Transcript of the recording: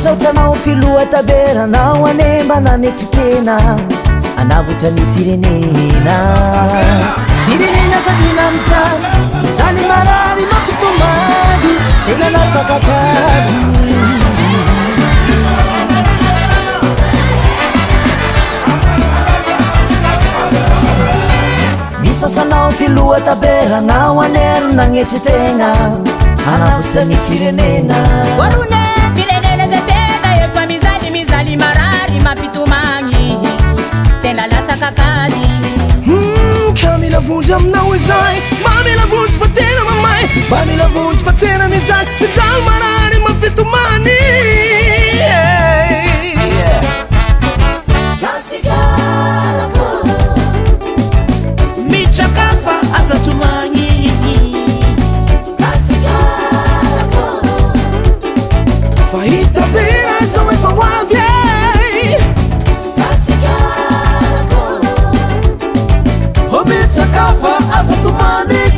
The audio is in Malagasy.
misaotranao filoha taberanao anemba nanetry tena anavotrany firenena sadina mitany mitany marary mampitomady tena natsakakady misasanao filoha taberanao anery nagnetry tena anavotrany firenena Mizali marari mapitumani tena lasakakali Kamila vunja aminao izay mamila vunja fa tena mamay mamila vunja fa tena mijaly marary mapitomany michakafa azatomany fahita bera zao efa hoavy Obetsakafa azatomany